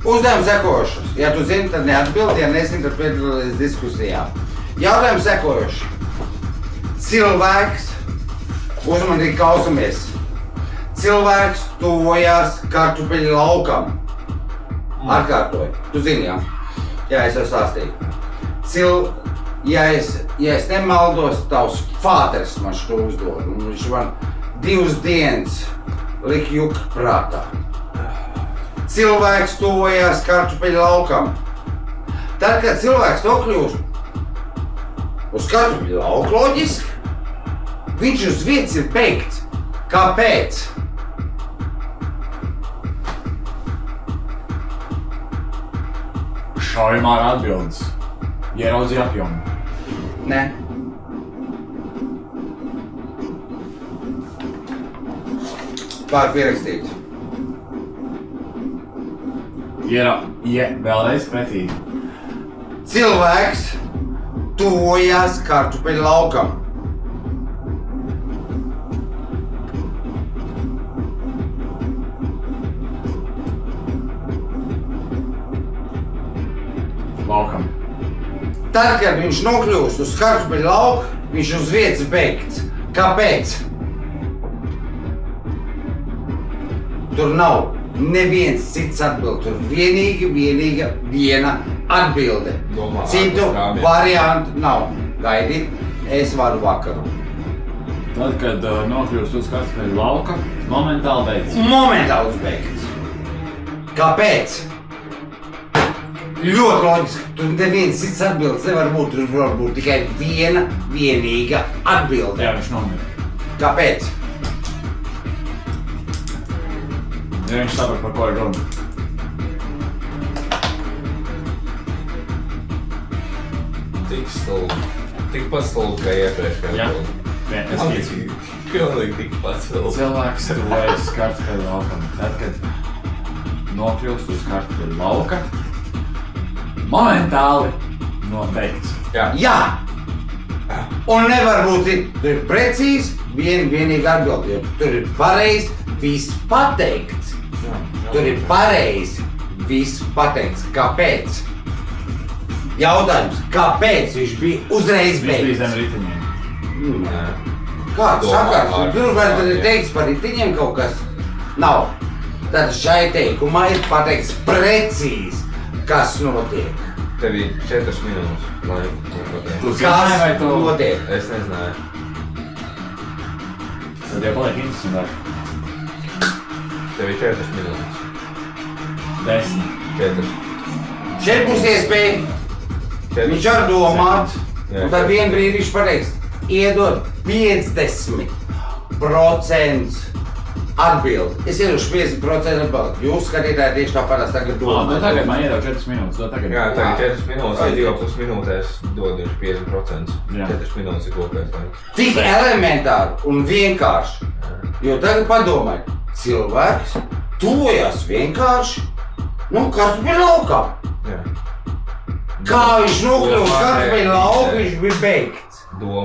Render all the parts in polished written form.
Uzdevums sekojušas. Ja tu zini, tad neatbildi, ja nezini, tad piedalīties diskusijā. Jautājums sekojuši. Cilvēks, uzmanīgi klausamies. Cilvēks tuvojās kartupeļu laukam. Atkārtoju. Tu zini, jā? Jā, es jau stāstīju. Ja es nemaldos, tavs fāters man šo uzdod. Viņš man 2 dienas lika jukt prātā. Cilvēks tuvojās kartupeļu laukam. Tad, kad cilvēks nokļūst uz kartupeļu lauku, loģiski, viņš uz vietas ir beigts. Kāpēc? Šaujamā atbildes. Ieraudzīja apjomu. Nē. Pār pierakstīts. Vēlreiz pretī. Cilvēks tuvojās kartupeļu laukam. Laukam. Tad, kad viņš nokļūst uz kartupeļu lauku, viņš uz vietas beigts. Kāpēc? Tur nav neviens cits atbildi. Tur vienīga viena atbilde. Citu variantu nav. Gaidi, es varu vakaru. Tad, kad nokļūst uz kartupeļu lauka, momentāli beigts. Momentāli uzbeigts. Kāpēc? Ļoti loģiski. Tur neviens cits atbildes nevar būt. Tur var būt tikai viena vienīga atbilde. Jā, viņš nomira. Kāpēc? Ja viņš saprat, par ko ir runa. Tikpat stulbi kā iepriekšējā. Jā. Pilnīgi tikpat stulbi. Cilvēks tuvojas kartupeļu laukam. Tad, kad nokļūst uz kartupeļu lauka, momentāli nobeigts. Jā! Un nevar būt, tur ir precīzi vienīgi atbildi, jo tur ir pareizi viss pateikts. Tur ir pareizi viss pateikts. Kāpēc? Jautājums, kāpēc viņš bija uzreiz beigts? Viņš bija zem ritiņiem. Kāds sakars? Tur vēl tad ir teikts par ritiņiem kaut kas? Nav. Tad šai teikumā ir pateikts precīzi, kas notiek. Tev ir 4 minūtes, lai notiek. Kas notiek? Es nezināju. Tad jau paliek interesantāk. Tev ir 4 minūtes. 10. 4. Šeit būs iespēja. Viņš var domāt, un tad vien brīdi viņš pateiks, iedod 50% atbildi. Es iedošu 50% atbildi. Jūs skatītāji tieši tāpēc tagad domāt. Tagad man iedod 4 minūtes. Jā, tagad 4 minūtes, ja 2,5 minūtēs dod viņš 50%. 4 minūtes ir kopējais laiks. Tik elementāri un vienkārši. Jo tagad padomāj, cilvēks tuvojās vienkārši, kartupeļu laukā. Kā viņš nokļūst kartupeļu lauku, viņš bija beigts.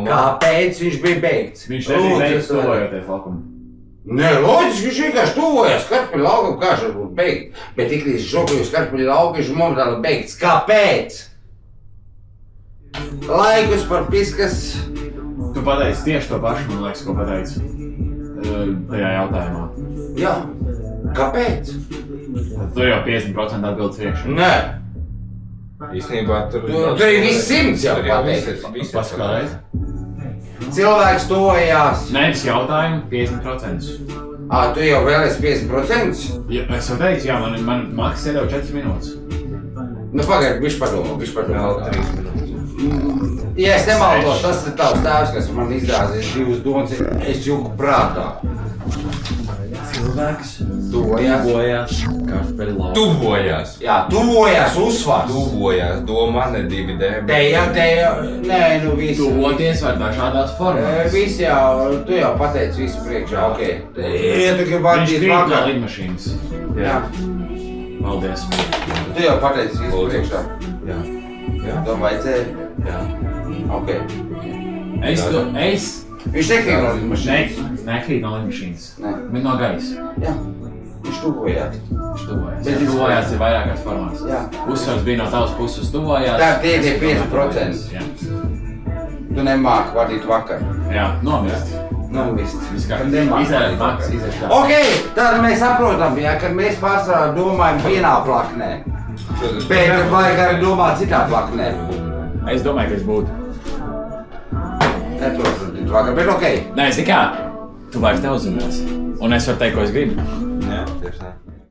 Kāpēc viņš bija beigts? Viņš nebija beigts tuvojoties laukumu. Nē, loģiski, viņš vienkārši tuvojās kartupeļu laukam, kā viņš var būt beigts. Bet tik līdz viņš nokļūst kartupeļu lauku, viņš ir momentāli beigts. Kāpēc? Laikus par piskas. Tu pateici tieši to pašu, man liekas, ko pateici tajā jautājumā. Jā. Kāpēc? Tad tu jau 50% atbildes iekšā. Nē. Īstenībā tur ir viss 100 jau pateikts. Paskatās. Cilvēks tuvojās. Nevis jautājumu 50%. Tu jau vēlies 50%? Ja, es jau teicu, jā, man maks iedod 4 minūtes. Pagaid, viņš padomā. Vēl 3 minūtes. Ja es nemaldos, tas ir tavs tēvs, kas man izdāzīs 2 domas, es jūku prātā. Cilvēks tuvojās kartupeļu laukam. Tuvojās. Jā, tuvojās uzsvars. Tuvojās, doma ne 2D. Nē, nu viss. Tuvoties var dažādās formās. Viss jau, tu jau pateici visu priekšā, okei. Ja tu gribi vadīt vakar. Viņš krīt no vakar. lidmašīnas. Jā. Paldies. Tu jau pateici visu priekšā. Jā. Tam vajadzēja? Jā. Okei. Es Viņš nekrīt no lidmašīnas. Nekrīt no lidmašīnas. Nē. Bet no gaisa. Jā. Viņš tuvojās. Tuvojās ir vairākās formās. Jā. Uzsvars bija no tavas puses tuvojās. Tā tie ir 50%. Jā. Tu nemāki vadīt vakar. Jā, nomirst. Nomist. Viss kā Nemāki izēja vadīt maks, vakar. izēja tā. Ok, tad mēs saprotam, ja, ka mēs pārsvarā domājam vienā plaknē. Bet vajag arī domāt citā plaknē. Es domāju, ka es būtu. Neprotams, vakar, bet ok. Nē, zini kā, tu vairs neuzzinās. Un es varu teikt, ko es gribu. Jā, tieši tā.